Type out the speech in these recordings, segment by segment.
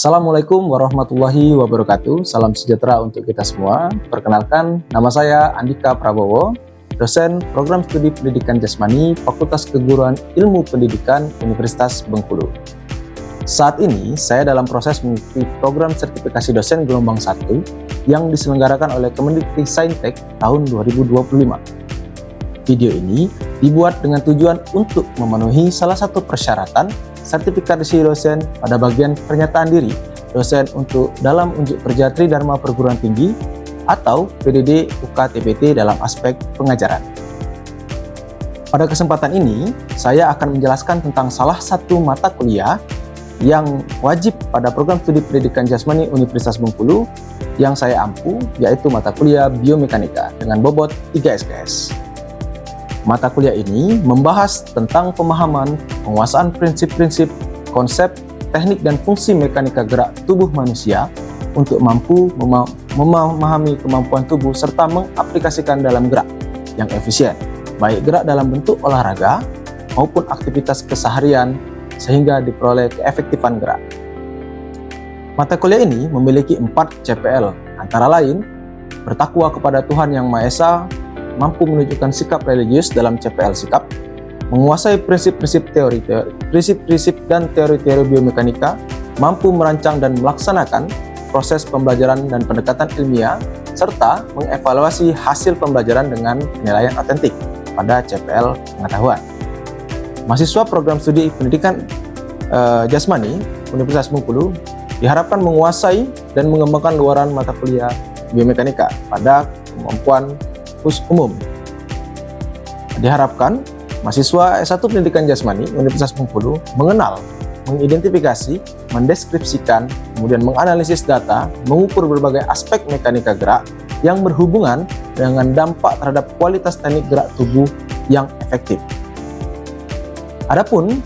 Assalamualaikum warahmatullahi wabarakatuh. Salam sejahtera untuk kita semua. Perkenalkan, nama saya Andika Prabowo, dosen Program Studi Pendidikan Jasmani, Fakultas Keguruan Ilmu Pendidikan Universitas Bengkulu. Saat ini, saya dalam proses mengikuti program sertifikasi dosen gelombang 1 yang diselenggarakan oleh Kemendikbudristek tahun 2025. Video ini dibuat dengan tujuan untuk memenuhi salah satu persyaratan sertifikasi dosen pada bagian pernyataan diri dosen untuk dalam unjuk kerja Tridharma Perguruan Tinggi atau PDD UKTPT dalam aspek pengajaran. Pada kesempatan ini, saya akan menjelaskan tentang salah satu mata kuliah yang wajib pada program studi pendidikan jasmani Universitas Bengkulu yang saya ampu, yaitu mata kuliah biomekanika dengan bobot 3 SKS. Mata kuliah ini membahas tentang pemahaman, penguasaan prinsip-prinsip, konsep, teknik dan fungsi mekanika gerak tubuh manusia untuk mampu memahami kemampuan tubuh serta mengaplikasikan dalam gerak yang efisien, baik gerak dalam bentuk olahraga maupun aktivitas keseharian sehingga diperoleh keefektifan gerak. Mata kuliah ini memiliki 4 CPL, antara lain bertakwa kepada Tuhan Yang Maha Esa, mampu menunjukkan sikap religius dalam CPL sikap, menguasai prinsip-prinsip dan teori-teori biomekanika, mampu merancang dan melaksanakan proses pembelajaran dan pendekatan ilmiah, serta mengevaluasi hasil pembelajaran dengan penilaian otentik pada CPL pengetahuan. Mahasiswa program studi pendidikan jasmani Universitas Bengkulu diharapkan menguasai dan mengembangkan luaran mata kuliah biomekanika pada kemampuan umum. Diharapkan mahasiswa S1 Pendidikan Jasmani Universitas Bengkulu mengenal, mengidentifikasi, mendeskripsikan, kemudian menganalisis data, mengukur berbagai aspek mekanika gerak yang berhubungan dengan dampak terhadap kualitas teknik gerak tubuh yang efektif. Adapun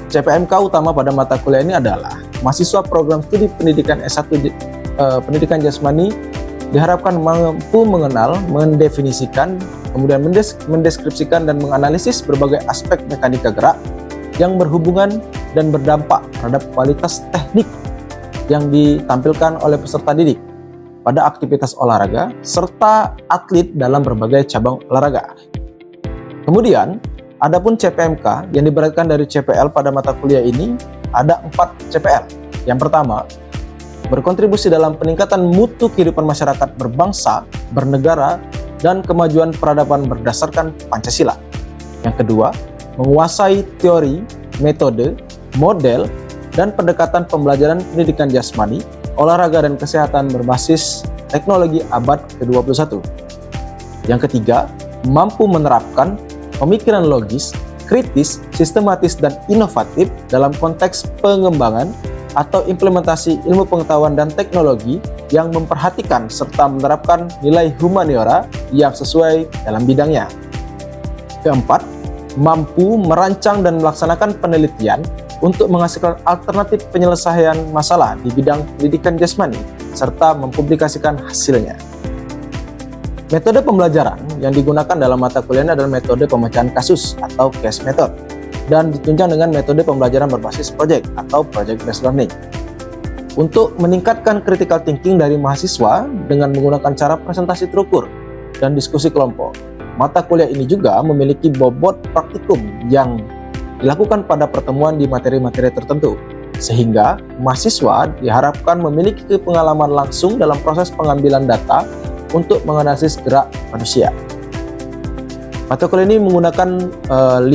CPMK utama pada mata kuliah ini adalah mahasiswa program studi pendidikan S1 Pendidikan Jasmani diharapkan mampu mengenal, mendefinisikan, kemudian mendeskripsikan dan menganalisis berbagai aspek mekanika gerak yang berhubungan dan berdampak terhadap kualitas teknik yang ditampilkan oleh peserta didik pada aktivitas olahraga serta atlet dalam berbagai cabang olahraga. Kemudian, adapun CPMK yang diberatkan dari CPL pada mata kuliah ini ada 4 CPL. Yang pertama, berkontribusi dalam peningkatan mutu kehidupan masyarakat berbangsa, bernegara, dan kemajuan peradaban berdasarkan Pancasila. Yang kedua, menguasai teori, metode, model, dan pendekatan pembelajaran pendidikan jasmani, olahraga dan kesehatan berbasis teknologi abad ke-21. Yang ketiga, mampu menerapkan pemikiran logis, kritis, sistematis, dan inovatif dalam konteks pengembangan atau implementasi ilmu pengetahuan dan teknologi yang memperhatikan serta menerapkan nilai humaniora yang sesuai dalam bidangnya. Keempat, mampu merancang dan melaksanakan penelitian untuk menghasilkan alternatif penyelesaian masalah di bidang pendidikan jasmani serta mempublikasikan hasilnya. Metode pembelajaran yang digunakan dalam mata kuliah ini adalah metode pemecahan kasus atau case method, dan ditunjang dengan metode pembelajaran berbasis project atau project based learning. Untuk meningkatkan critical thinking dari mahasiswa dengan menggunakan cara presentasi terukur dan diskusi kelompok, mata kuliah ini juga memiliki bobot praktikum yang dilakukan pada pertemuan di materi-materi tertentu, sehingga mahasiswa diharapkan memiliki pengalaman langsung dalam proses pengambilan data untuk menganalisis gerak manusia. Mata kuliah ini menggunakan 5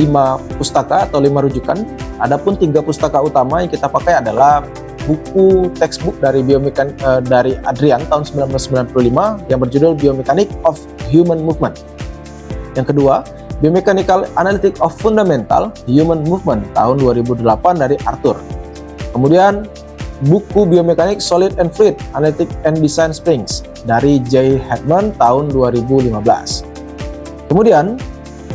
pustaka atau 5 rujukan. Adapun 3 pustaka utama yang kita pakai adalah buku textbook dari dari Adrian tahun 1995 yang berjudul Biomechanics of Human Movement. Yang kedua, Biomechanical Analytics of Fundamental Human Movement tahun 2008 dari Arthur. Kemudian buku Biomechanics Solid and Fluid Analytics and Design Springs dari J. Hedman tahun 2015. Kemudian,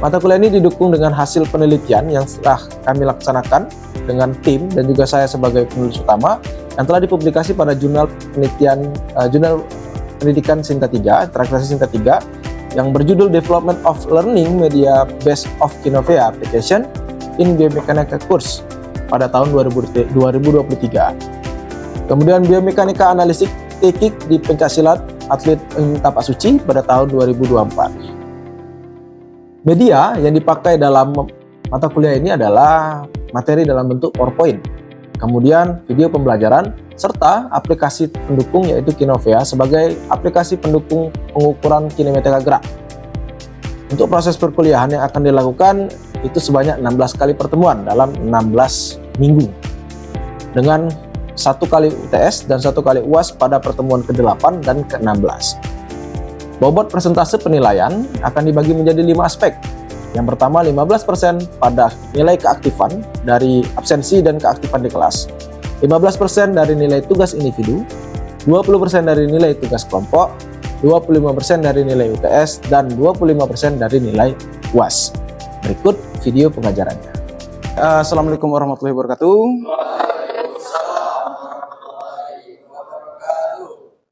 mata kuliah ini didukung dengan hasil penelitian yang telah kami laksanakan dengan tim dan juga saya sebagai penulis utama yang telah dipublikasi pada jurnal pendidikan Sinta 3, traktasi Sinta 3 yang berjudul Development of Learning Media Based of Kinovea Application in Biomechanical Course pada tahun 2023. Kemudian biomekanika analitik di pencaksilat atlet tapak suci pada tahun 2024. Media yang dipakai dalam mata kuliah ini adalah materi dalam bentuk PowerPoint, kemudian video pembelajaran, serta aplikasi pendukung yaitu Kinovea sebagai aplikasi pendukung pengukuran kinematika gerak. Untuk proses perkuliahan yang akan dilakukan itu sebanyak 16 kali pertemuan dalam 16 minggu dengan 1 kali UTS dan 1 kali UAS pada pertemuan ke-8 dan ke-16. Bobot persentase penilaian akan dibagi menjadi 5 aspek. Yang pertama 15% pada nilai keaktifan dari absensi dan keaktifan di kelas, 15% dari nilai tugas individu, 20% dari nilai tugas kelompok, 25% dari nilai UTS, dan 25% dari nilai UAS. Berikut video pengajarannya. Assalamualaikum warahmatullahi wabarakatuh.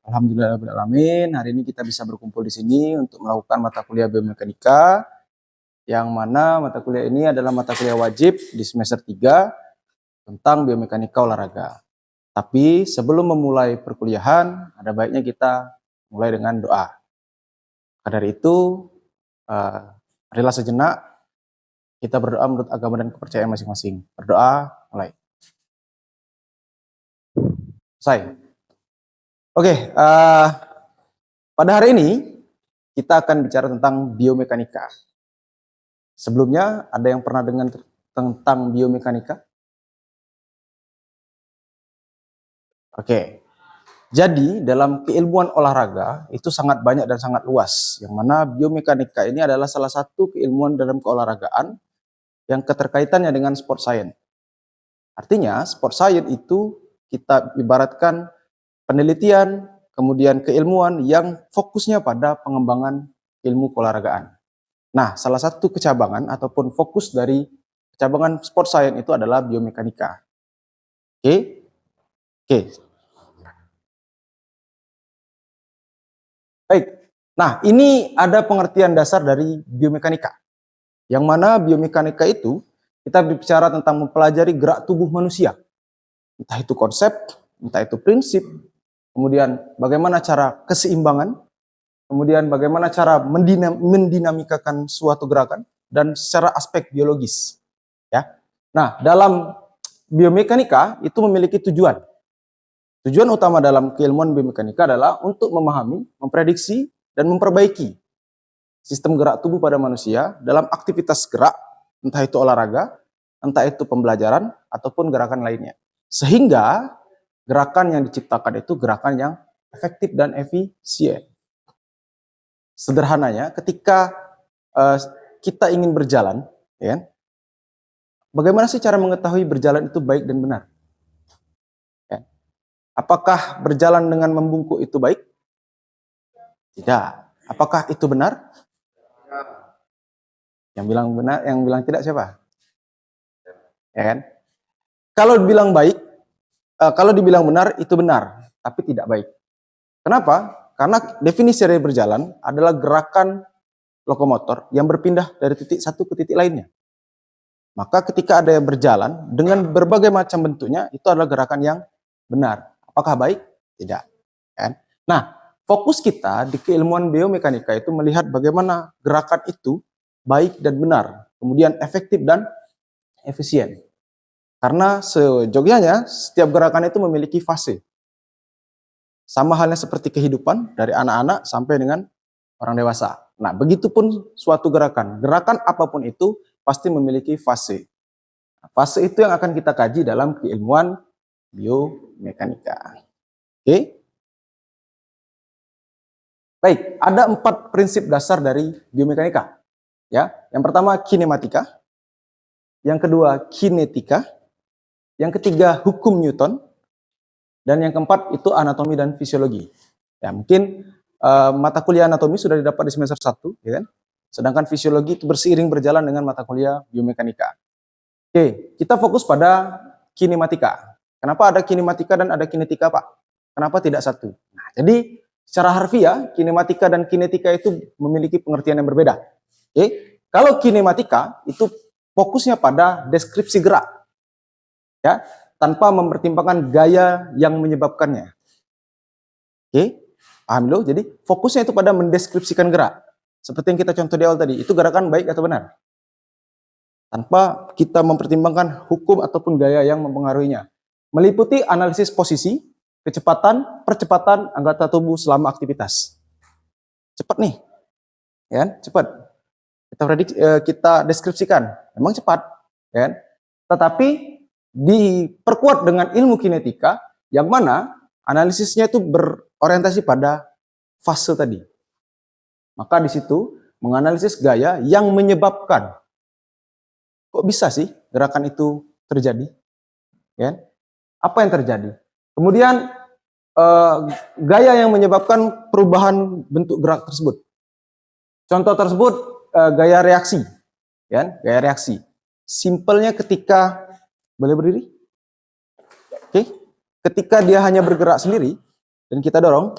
Alhamdulillahirrahmanirrahim. Hari ini kita bisa berkumpul di sini untuk melakukan mata kuliah biomekanika, yang mana mata kuliah ini adalah mata kuliah wajib di semester 3 tentang biomekanika olahraga. Tapi sebelum memulai perkuliahan, ada baiknya kita mulai dengan doa. Maka dari itu, marilah sejenak kita berdoa menurut agama dan kepercayaan masing-masing. Berdoa, mulai. Selesai. Oke, pada hari ini kita akan bicara tentang biomekanika. Sebelumnya, ada yang pernah dengar tentang biomekanika? Oke, jadi dalam keilmuan olahraga itu sangat banyak dan sangat luas, yang mana biomekanika ini adalah salah satu keilmuan dalam keolahragaan yang keterkaitannya dengan sport science. Artinya, sport science itu kita ibaratkan penelitian, kemudian keilmuan yang fokusnya pada pengembangan ilmu keolahragaan. Nah, salah satu kecabangan ataupun fokus dari kecabangan sport science itu adalah biomekanika. Oke. Baik. Nah, ini ada pengertian dasar dari biomekanika. Yang mana biomekanika itu kita berbicara tentang mempelajari gerak tubuh manusia. Entah itu konsep, entah itu prinsip, kemudian bagaimana cara keseimbangan, kemudian bagaimana cara mendinamikakan suatu gerakan, dan secara aspek biologis. Ya. Nah, dalam biomekanika itu memiliki tujuan. Tujuan utama dalam keilmuan biomekanika adalah untuk memahami, memprediksi, dan memperbaiki sistem gerak tubuh pada manusia dalam aktivitas gerak, entah itu olahraga, entah itu pembelajaran, ataupun gerakan lainnya. Sehingga gerakan yang diciptakan itu gerakan yang efektif dan efisien. Sederhananya, ketika kita ingin berjalan, ya, bagaimana sih cara mengetahui berjalan itu baik dan benar? Ya. Apakah berjalan dengan membungkuk itu baik? Tidak. Apakah itu benar? Yang bilang benar, yang bilang tidak siapa? Ya kan? Kalau dibilang baik, kalau dibilang benar, itu benar, tapi tidak baik. Kenapa? Karena definisi dari berjalan adalah gerakan lokomotor yang berpindah dari titik satu ke titik lainnya. Maka ketika ada yang berjalan dengan berbagai macam bentuknya, itu adalah gerakan yang benar. Apakah baik? Tidak. Kan? Nah, fokus kita di keilmuan biomekanika itu melihat bagaimana gerakan itu baik dan benar, kemudian efektif dan efisien. Karena sejogianya setiap gerakan itu memiliki fase. Sama halnya seperti kehidupan dari anak-anak sampai dengan orang dewasa. Nah, begitupun suatu gerakan. Gerakan apapun itu pasti memiliki fase. Fase itu yang akan kita kaji dalam keilmuan biomekanika. Oke? Baik, ada 4 prinsip dasar dari biomekanika. Ya, yang pertama kinematika, yang kedua kinetika, yang ketiga hukum Newton, dan yang keempat itu anatomi dan fisiologi. Ya, mungkin mata kuliah anatomi sudah didapat di semester 1, ya kan? Sedangkan fisiologi itu berseiring berjalan dengan mata kuliah biomekanika. Oke, kita fokus pada kinematika. Kenapa ada kinematika dan ada kinetika, Pak? Kenapa tidak satu? Nah, jadi secara harfiah, kinematika dan kinetika itu memiliki pengertian yang berbeda. Oke, kalau kinematika itu fokusnya pada deskripsi gerak. Ya, tanpa mempertimbangkan gaya yang menyebabkannya. Oke, paham dulu? Jadi fokusnya itu pada mendeskripsikan gerak. Seperti yang kita contoh di awal tadi, itu gerakan baik atau benar? Tanpa kita mempertimbangkan hukum ataupun gaya yang mempengaruhinya. Meliputi analisis posisi, kecepatan, percepatan anggota tubuh selama aktivitas. Cepat nih, ya kan? Cepat. Kita deskripsikan, memang cepat, ya kan? Tetapi diperkuat dengan ilmu kinetika, yang mana analisisnya itu berorientasi pada fase tadi. Maka di situ menganalisis gaya yang menyebabkan. Kok bisa sih gerakan itu terjadi? Ya? Apa yang terjadi? Kemudian gaya yang menyebabkan perubahan bentuk gerak tersebut. Contoh tersebut gaya reaksi, ya? Gaya reaksi. Simpelnya ketika boleh berdiri, oke? Ketika dia hanya bergerak sendiri dan kita dorong,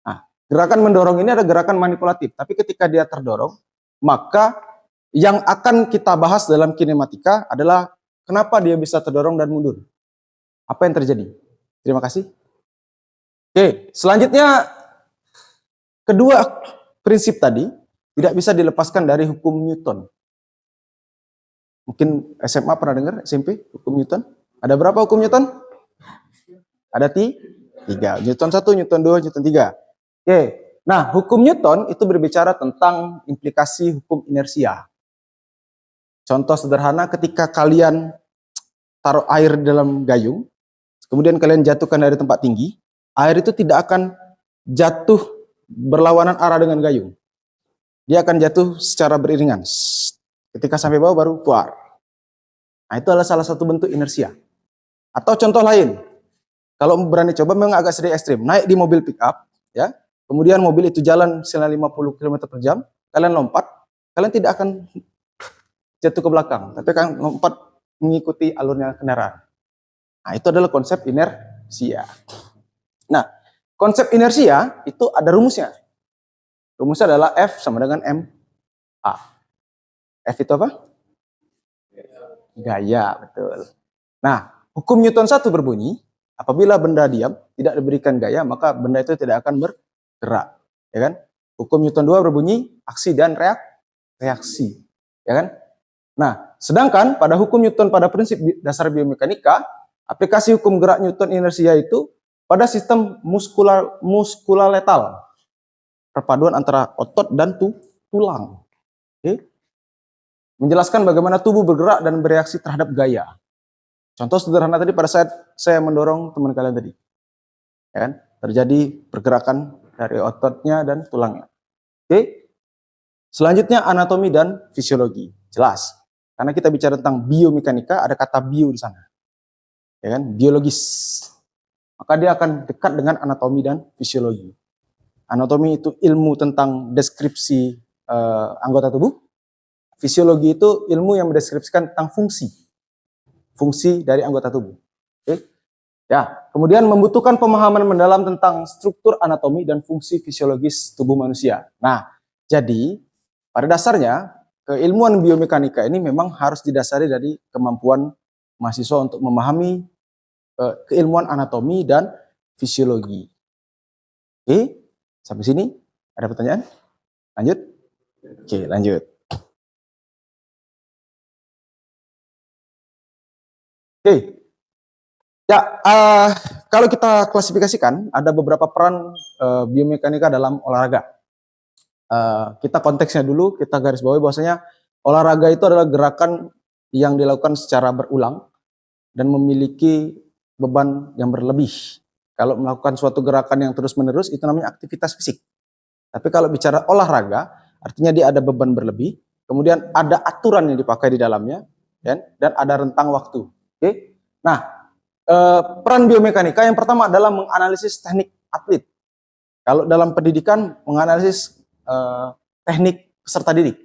nah, gerakan mendorong ini ada gerakan manipulatif. Tapi ketika dia terdorong, maka yang akan kita bahas dalam kinematika adalah kenapa dia bisa terdorong dan mundur. Apa yang terjadi? Terima kasih. Oke, selanjutnya kedua prinsip tadi tidak bisa dilepaskan dari hukum Newton. Mungkin SMA pernah dengar, SMP, hukum Newton? Ada berapa hukum Newton? Ada 3. Newton 1, Newton 2, Newton 3. Oke, nah hukum Newton itu berbicara tentang implikasi hukum inersia. Contoh sederhana, ketika kalian taruh air dalam gayung, kemudian kalian jatuhkan dari tempat tinggi, air itu tidak akan jatuh berlawanan arah dengan gayung. Dia akan jatuh secara beriringan. Ketika sampai bawah baru keluar. Nah, itu adalah salah satu bentuk inersia. Atau contoh lain, kalau berani coba memang agak sedikit ekstrim. Naik di mobil pick up, ya. Kemudian mobil itu jalan misalnya 50 km per jam, kalian lompat, kalian tidak akan jatuh ke belakang, tapi akan lompat mengikuti alurnya kendaraan. Nah, itu adalah konsep inersia. Nah, konsep inersia itu ada rumusnya. Rumusnya adalah F sama dengan ma. F itu apa? Gaya, betul. Nah, hukum Newton 1 berbunyi, apabila benda diam, tidak diberikan gaya, maka benda itu tidak akan bergerak. Ya kan? Hukum Newton 2 berbunyi, aksi dan reaksi. Ya kan? Nah, sedangkan pada hukum Newton pada prinsip dasar biomekanika, aplikasi hukum gerak Newton inersia itu pada sistem muskulaletal. Perpaduan antara otot dan tulang. Oke? Menjelaskan bagaimana tubuh bergerak dan bereaksi terhadap gaya. Contoh sederhana tadi pada saat saya mendorong teman kalian tadi. Ya kan? Terjadi pergerakan dari ototnya dan tulangnya. Oke? Selanjutnya anatomi dan fisiologi. Jelas. Karena kita bicara tentang biomekanika, ada kata bio di sana. Ya kan? Biologis. Maka dia akan dekat dengan anatomi dan fisiologi. Anatomi itu ilmu tentang deskripsi anggota tubuh. Fisiologi itu ilmu yang mendeskripsikan tentang fungsi dari anggota tubuh. Oke? Ya, kemudian membutuhkan pemahaman mendalam tentang struktur anatomi dan fungsi fisiologis tubuh manusia. Nah, jadi pada dasarnya keilmuan biomekanika ini memang harus didasari dari kemampuan mahasiswa untuk memahami keilmuan anatomi dan fisiologi. Oke, sampai sini ada pertanyaan? Lanjut? Oke, lanjut. Oke, ya kalau kita klasifikasikan ada beberapa peran biomekanika dalam olahraga. Kita konteksnya dulu, kita garis bawahi bahwasanya olahraga itu adalah gerakan yang dilakukan secara berulang dan memiliki beban yang berlebih. Kalau melakukan suatu gerakan yang terus-menerus itu namanya aktivitas fisik. Tapi kalau bicara olahraga, artinya dia ada beban berlebih, kemudian ada aturan yang dipakai di dalamnya, dan ada rentang waktu. Oke, nah peran biomekanika yang pertama adalah menganalisis teknik atlet. Kalau dalam pendidikan menganalisis teknik peserta didik.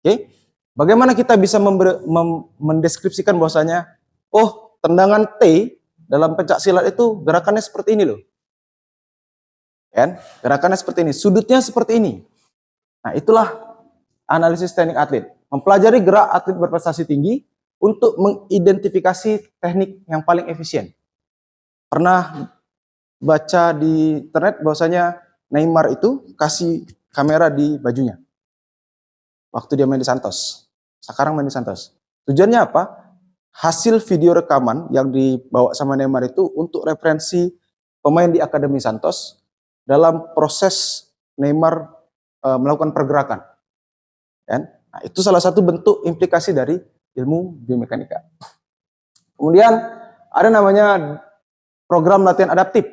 Oke, bagaimana kita bisa mendeskripsikan bahwasanya, oh tendangan T dalam pencak silat itu gerakannya seperti ini loh, kan? Gerakannya seperti ini, sudutnya seperti ini. Nah itulah analisis teknik atlet. Mempelajari gerak atlet berprestasi tinggi untuk mengidentifikasi teknik yang paling efisien. Pernah baca di internet bahwasanya Neymar itu kasih kamera di bajunya waktu dia main di Santos. Sekarang main di Santos. Tujuannya apa? Hasil video rekaman yang dibawa sama Neymar itu untuk referensi pemain di Akademi Santos dalam proses Neymar melakukan pergerakan. Kan? Nah, itu salah satu bentuk implikasi dari ilmu biomekanika. Kemudian ada namanya program latihan adaptif.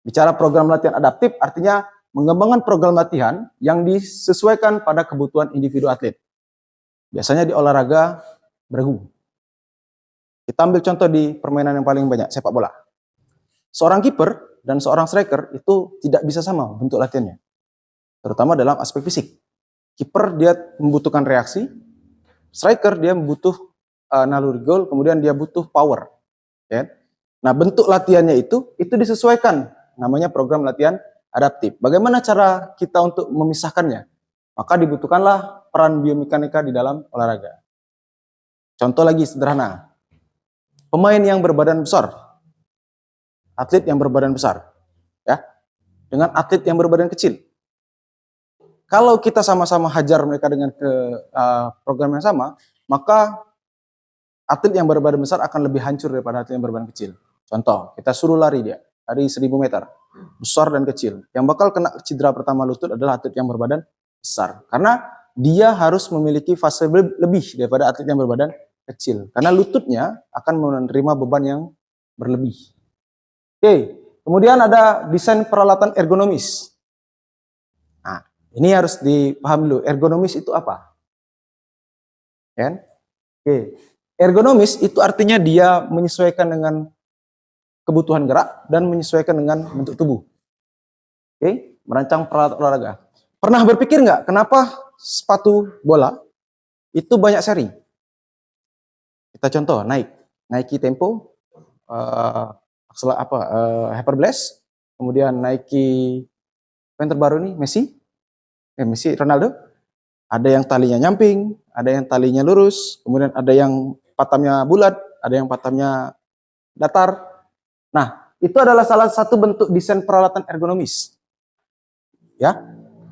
Bicara program latihan adaptif artinya mengembangkan program latihan yang disesuaikan pada kebutuhan individu atlet. Biasanya di olahraga beregu. Kita ambil contoh di permainan yang paling banyak, sepak bola. Seorang kiper dan seorang striker itu tidak bisa sama bentuk latihannya. Terutama dalam aspek fisik. Kiper dia membutuhkan reaksi, striker dia membutuh naluri gol, kemudian dia butuh power. Ya. Nah, bentuk latihannya itu disesuaikan, namanya program latihan adaptif. Bagaimana cara kita untuk memisahkannya? Maka dibutuhkanlah peran biomekanika di dalam olahraga. Contoh lagi sederhana, pemain yang berbadan besar, atlet yang berbadan besar, ya, dengan atlet yang berbadan kecil. Kalau kita sama-sama hajar mereka dengan program yang sama, maka atlet yang berbadan besar akan lebih hancur daripada atlet yang berbadan kecil. Contoh, kita suruh lari dia, lari 1000 meter, besar dan kecil. Yang bakal kena cedera pertama lutut adalah atlet yang berbadan besar. Karena dia harus memiliki fase lebih daripada atlet yang berbadan kecil. Karena lututnya akan menerima beban yang berlebih. Oke, kemudian ada desain peralatan ergonomis. Nah, ini harus dipahami dulu, ergonomis itu apa? Ya? Oke. Ergonomis itu artinya dia menyesuaikan dengan kebutuhan gerak dan menyesuaikan dengan bentuk tubuh. Oke, merancang peralatan olahraga. Pernah berpikir nggak kenapa sepatu bola itu banyak seri? Kita contoh, Nike Tempo, Hyperblast, kemudian Nike yang terbaru nih Messi Ronaldo. Ada yang talinya nyamping, ada yang talinya lurus, kemudian ada yang patamnya bulat, ada yang patamnya datar. Nah, itu adalah salah satu bentuk desain peralatan ergonomis. Ya,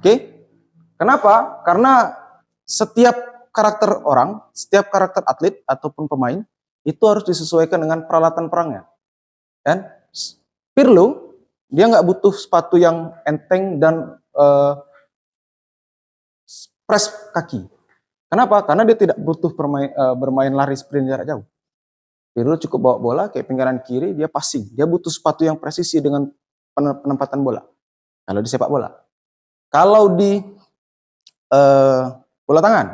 oke. Kenapa? Karena setiap karakter orang, setiap karakter atlet ataupun pemain itu harus disesuaikan dengan peralatan perangnya. Dan Pirlo dia nggak butuh sepatu yang enteng dan press kaki. Kenapa? Karena dia tidak butuh bermain lari sprint jarak jauh. Pirlo cukup bawa bola kayak pinggiran kiri, dia passing. Dia butuh sepatu yang presisi dengan penempatan bola. Kalau di sepak bola. Kalau di bola tangan,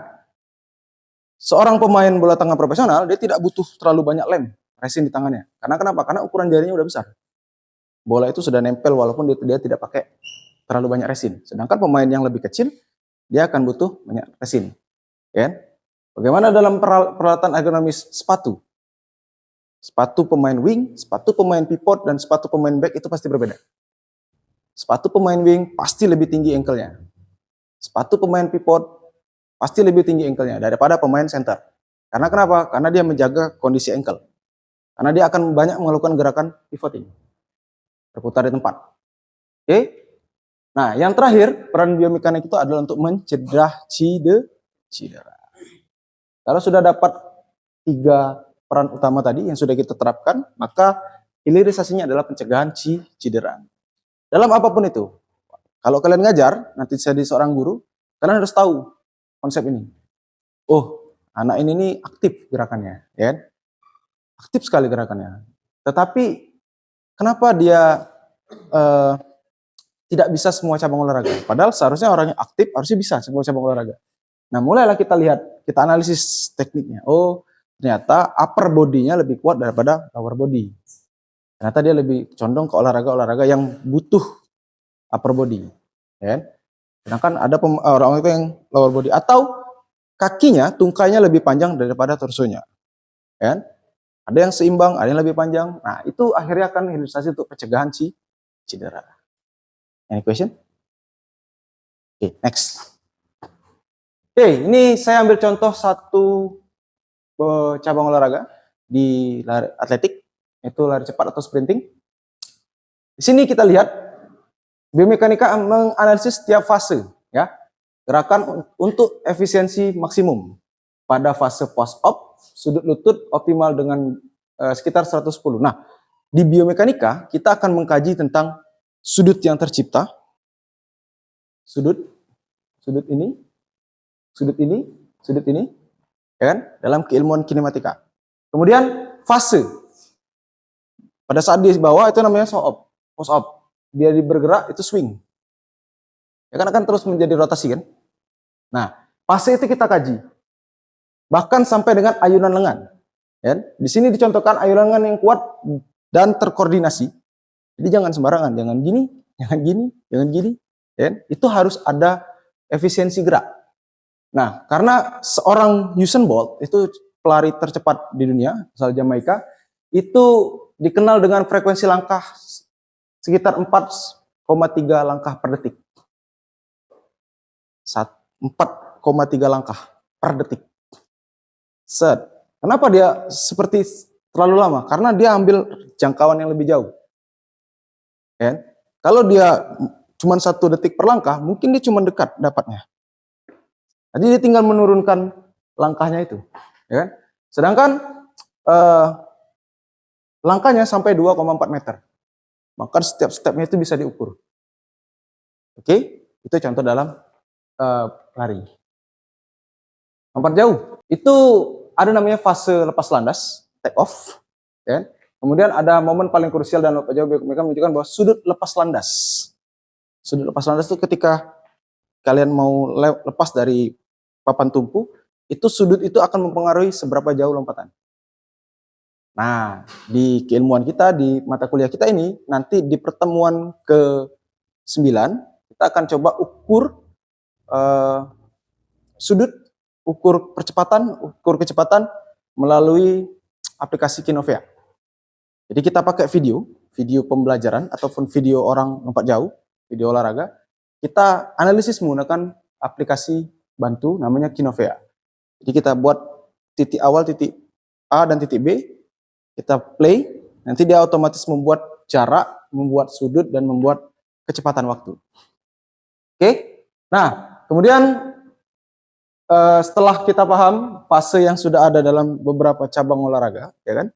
seorang pemain bola tangan profesional, dia tidak butuh terlalu banyak lem, resin di tangannya. Karena kenapa? Karena ukuran jarinya udah besar. Bola itu sudah nempel walaupun dia tidak pakai terlalu banyak resin. Sedangkan pemain yang lebih kecil, dia akan butuh banyak resin. Ya? Bagaimana dalam peralatan ergonomis sepatu? Sepatu pemain wing, sepatu pemain pivot, dan sepatu pemain back itu pasti berbeda. Sepatu pemain wing pasti lebih tinggi ankle-nya. Sepatu pemain pivot pasti lebih tinggi ankle-nya daripada pemain center. Karena kenapa? Karena dia menjaga kondisi ankle. Karena dia akan banyak melakukan gerakan pivoting. Berputar di tempat. Oke? Nah, yang terakhir, peran biomekanik itu adalah untuk mencegah cedera. Kalau sudah dapat 3 peran utama tadi yang sudah kita terapkan, maka hilirisasinya adalah pencegahan cedera. Dalam apapun itu, kalau kalian ngajar, nanti jadi seorang guru, kalian harus tahu konsep ini. Oh, anak ini nih aktif gerakannya, ya. Aktif sekali gerakannya. Tetapi kenapa dia tidak bisa semua cabang olahraga? Padahal seharusnya orang yang aktif harusnya bisa semua cabang olahraga. Nah, mulailah kita lihat, kita analisis tekniknya. Oh, ternyata upper body-nya lebih kuat daripada lower body. Ternyata dia lebih condong ke olahraga-olahraga yang butuh upper body. Ya. Sedangkan ada orang itu yang lower body. Atau kakinya, tungkainya lebih panjang daripada torsonya. Ya. Ada yang seimbang, ada yang lebih panjang. Nah, itu akhirnya akan hilirisasi untuk pencegahan cedera. Any question? Oke, next. Oke, ini saya ambil contoh satu cabang olahraga di lari atletik, itu lari cepat atau sprinting. Di sini kita lihat biomekanika menganalisis setiap fase, ya, gerakan untuk efisiensi maksimum. Pada fase post-op, sudut lutut optimal dengan sekitar 110. Nah, di biomekanika kita akan mengkaji tentang sudut yang tercipta, sudut ini, ya kan? Dalam keilmuan kinematika. Kemudian fase. Pada saat di bawah itu namanya post-op. Dia bergerak itu swing. Ya kan akan terus menjadi rotasi kan? Nah, fase itu kita kaji. Bahkan sampai dengan ayunan lengan. Ya. Di sini dicontohkan ayunan lengan yang kuat dan terkoordinasi. Jadi jangan sembarangan, jangan gini, ya. Itu harus ada efisiensi gerak. Nah, karena seorang Usain Bolt itu pelari tercepat di dunia, asal Jamaika, itu dikenal dengan frekuensi langkah sekitar 4,3 langkah per detik. 4,3 langkah per detik. Kenapa dia seperti terlalu lama? Karena dia ambil jangkauan yang lebih jauh. Ya. Kalau dia cuma 1 detik per langkah, mungkin dia cuma dekat dapatnya. Jadi dia tinggal menurunkan langkahnya itu. Ya. Sedangkan langkahnya sampai 2,4 meter. Maka setiap stepnya itu bisa diukur. Oke, itu contoh dalam lari. Lompat jauh. Itu ada namanya fase lepas landas, take off. Ya. Kemudian ada momen paling krusial dan lompat jauh, mereka menunjukkan bahwa sudut lepas landas. Sudut lepas landas itu ketika kalian mau lepas dari papan tumpu, itu sudut itu akan mempengaruhi seberapa jauh lompatan. Nah, di keilmuan kita, di mata kuliah kita ini, nanti di pertemuan ke-9, kita akan coba ukur sudut, ukur kecepatan melalui aplikasi Kinovea. Jadi kita pakai video pembelajaran ataupun video orang lompat jauh, video olahraga. Kita analisis menggunakan aplikasi bantu namanya Kinovea. Jadi kita buat titik awal, titik A dan titik B, kita play, nanti dia otomatis membuat jarak, membuat sudut dan membuat kecepatan waktu. Oke? Nah, kemudian setelah kita paham fase yang sudah ada dalam beberapa cabang olahraga, ya kan?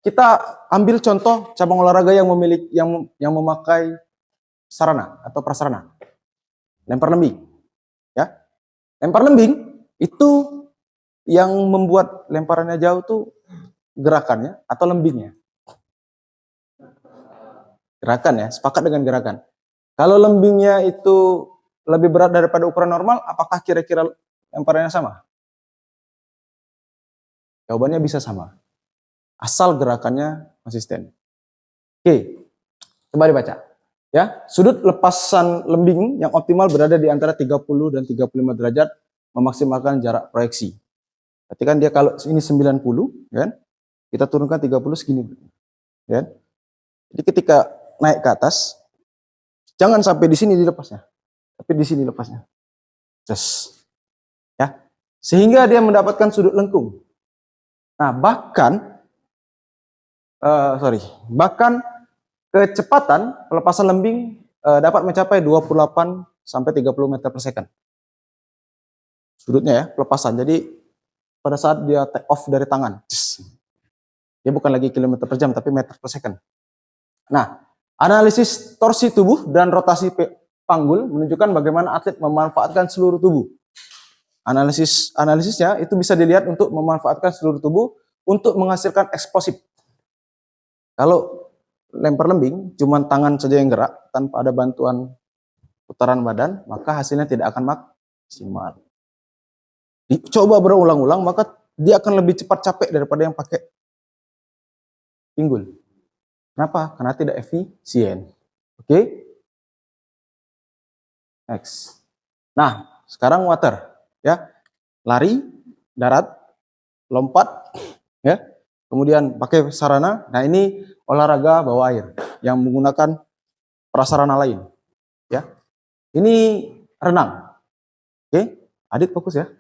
Kita ambil contoh cabang olahraga yang memiliki yang memakai sarana atau prasarana. Lempar lembing. Ya. Lempar lembing itu yang membuat lemparannya jauh tuh gerakannya atau lembingnya. Gerakan ya, sepakat dengan gerakan. Kalau lembingnya itu lebih berat daripada ukuran normal, apakah kira-kira lemparannya sama? Jawabannya bisa sama. Asal gerakannya konsisten. Oke, coba dibaca. Ya, sudut lepasan lembing yang optimal berada di antara 30 dan 35 derajat memaksimalkan jarak proyeksi. Berarti kan dia kalau ini 90, kan? Kita turunkan 30 segini. Ya. Jadi ketika naik ke atas, jangan sampai di sini dilepasnya, tapi di sini lepasnya. Just. Ya. Sehingga dia mendapatkan sudut lengkung. Nah, bahkan kecepatan pelepasan lembing dapat mencapai 28 sampai 30 meter per second. Sudutnya ya, pelepasan. Jadi pada saat dia take off dari tangan, dia bukan lagi kilometer per jam tapi meter per second. Nah, analisis torsi tubuh dan rotasi panggul menunjukkan bagaimana atlet memanfaatkan seluruh tubuh. Analisisnya itu bisa dilihat untuk memanfaatkan seluruh tubuh untuk menghasilkan eksplosif. Kalau lempar lembing cuma tangan saja yang gerak tanpa ada bantuan putaran badan, maka hasilnya tidak akan maksimal. Dicoba berulang-ulang, maka dia akan lebih cepat capek daripada yang pakai pinggul. Kenapa? Karena tidak efisien. Oke? Next. Nah, sekarang water, ya. Lari, darat, lompat, ya. Kemudian pakai sarana. Nah, ini olahraga bawah air yang menggunakan prasarana lain, ya. Ini renang. Oke? Adit fokus ya.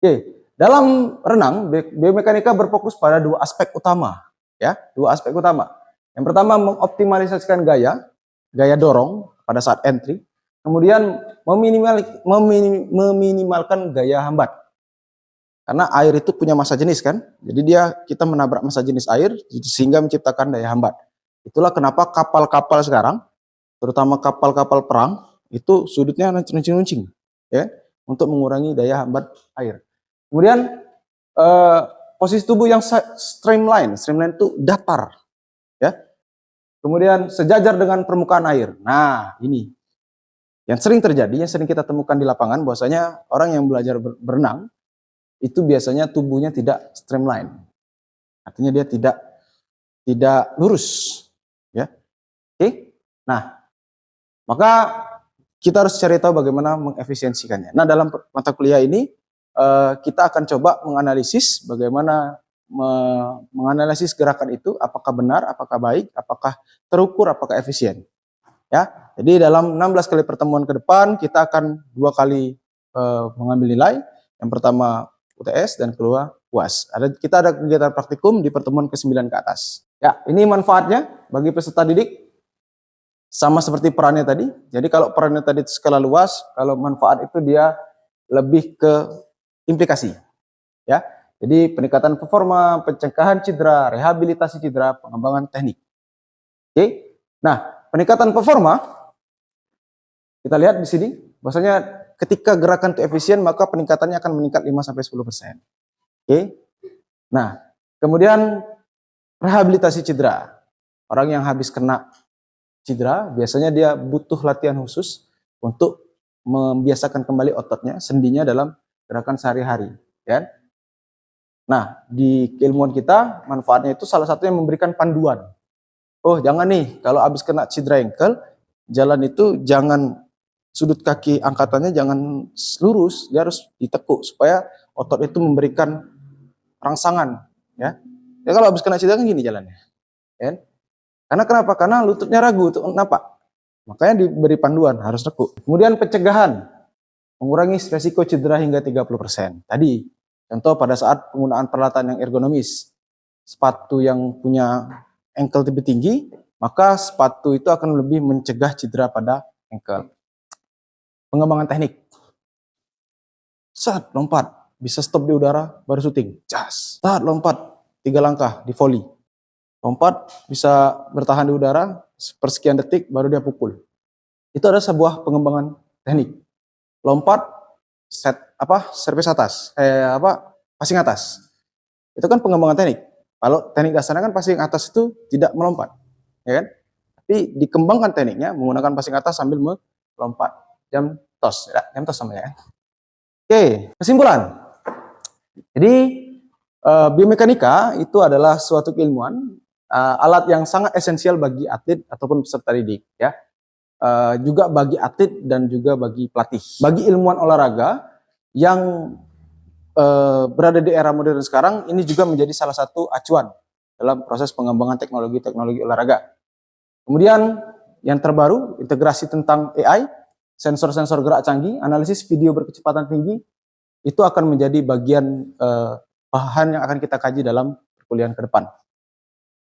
Oke. Dalam renang, biomekanika berfokus pada dua aspek utama, ya, dua aspek utama. Yang pertama mengoptimalisasikan gaya dorong pada saat entry, kemudian meminimalkan gaya hambat. Karena air itu punya massa jenis kan, jadi kita menabrak massa jenis air sehingga menciptakan daya hambat. Itulah kenapa kapal-kapal sekarang, terutama kapal-kapal perang, itu sudutnya runcing-runcing, ya, untuk mengurangi daya hambat air. Kemudian posisi tubuh yang streamline itu datar, ya. Kemudian sejajar dengan permukaan air. Nah, ini yang sering terjadi, yang sering kita temukan di lapangan, bahwasanya orang yang belajar berenang itu biasanya tubuhnya tidak streamline. Artinya dia tidak lurus, ya. Oke. Nah, maka kita harus cari tahu bagaimana mengefisiensikannya. Nah, dalam mata kuliah ini kita akan coba menganalisis bagaimana menganalisis gerakan itu, apakah benar, apakah baik, apakah terukur, apakah efisien. Ya, jadi dalam 16 kali pertemuan ke depan kita akan 2 kali mengambil nilai. Yang pertama UTS dan kedua UAS. Kita ada kegiatan praktikum di pertemuan ke-9 ke atas. Ya, ini manfaatnya bagi peserta didik. Sama seperti perannya tadi. Jadi kalau perannya tadi itu skala luas, kalau manfaat itu dia lebih ke implikasi, ya. Jadi peningkatan performa, pencegahan cedera, rehabilitasi cedera, pengembangan teknik. Oke. Nah, peningkatan performa kita lihat di sini, bahwasanya ketika gerakan itu efisien maka peningkatannya akan meningkat 5-10%. Oke. Nah, kemudian rehabilitasi cedera. Orang yang habis kena cedera biasanya dia butuh latihan khusus untuk membiasakan kembali ototnya, sendinya dalam gerakan sehari-hari, ya. Nah, di keilmuan kita manfaatnya itu salah satunya memberikan panduan. Oh, jangan nih kalau habis kena cedera ankle, jalan itu jangan sudut kaki angkatannya jangan lurus, dia harus ditekuk supaya otot itu memberikan rangsangan, ya. Ya kalau habis kena cedera kan gini jalannya, ya. Karena kenapa? Karena lututnya ragu untuk napak. Makanya diberi panduan harus tekuk. Kemudian pencegahan, mengurangi resiko cedera hingga 30%. Tadi, contoh pada saat penggunaan peralatan yang ergonomis, sepatu yang punya ankle lebih tinggi, maka sepatu itu akan lebih mencegah cedera pada ankle. Pengembangan teknik. Saat lompat, bisa stop di udara, baru syuting. Jas. Saat lompat, 3 langkah di volley. Lompat, bisa bertahan di udara, persekian detik, baru dia pukul. Itu adalah sebuah pengembangan teknik. Lompat, servis atas, passing atas. Itu kan pengembangan teknik. Kalau teknik dasarnya kan passing atas itu tidak melompat, ya kan? Tapi dikembangkan tekniknya menggunakan passing atas sambil melompat. Jam tos namanya. Oke, kesimpulan. Jadi biomekanika itu adalah suatu keilmuan, alat yang sangat esensial bagi atlet ataupun peserta didik, ya. Juga bagi atlet dan juga bagi pelatih. Bagi ilmuwan olahraga yang berada di era modern sekarang, ini juga menjadi salah satu acuan dalam proses pengembangan teknologi olahraga. Kemudian yang terbaru, integrasi tentang AI, sensor-sensor gerak canggih, analisis video berkecepatan tinggi, itu akan menjadi bagian bahan yang akan kita kaji dalam perkuliahan ke depan.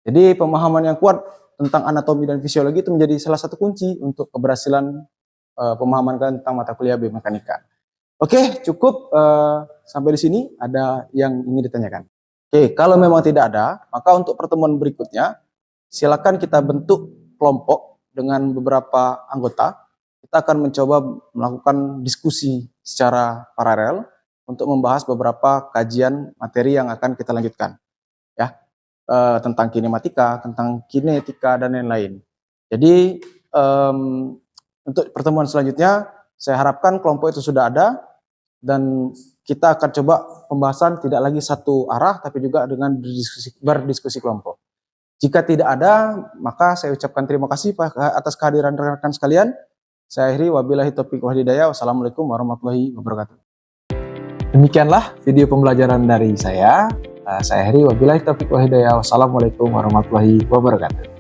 Jadi pemahaman yang kuat tentang anatomi dan fisiologi itu menjadi salah satu kunci untuk keberhasilan pemahaman tentang mata kuliah biomekanika. Oke, cukup sampai di sini. Ada yang ingin ditanyakan? Oke, kalau memang tidak ada, maka untuk pertemuan berikutnya silakan kita bentuk kelompok dengan beberapa anggota. Kita akan mencoba melakukan diskusi secara paralel untuk membahas beberapa kajian materi yang akan kita lanjutkan, ya. Tentang kinematika, tentang kinetika, dan lain-lain. Jadi untuk pertemuan selanjutnya saya harapkan kelompok itu sudah ada dan kita akan coba pembahasan tidak lagi satu arah tapi juga dengan berdiskusi kelompok. Jika tidak ada, maka saya ucapkan terima kasih atas kehadiran rekan-rekan sekalian. Saya akhiri, wabillahi taufiq wal hidayah. Wassalamualaikum warahmatullahi wabarakatuh. Demikianlah video pembelajaran dari saya. Saya akhiri, wabillahi taufiq wal hidayah. Wassalamualaikum warahmatullahi wabarakatuh.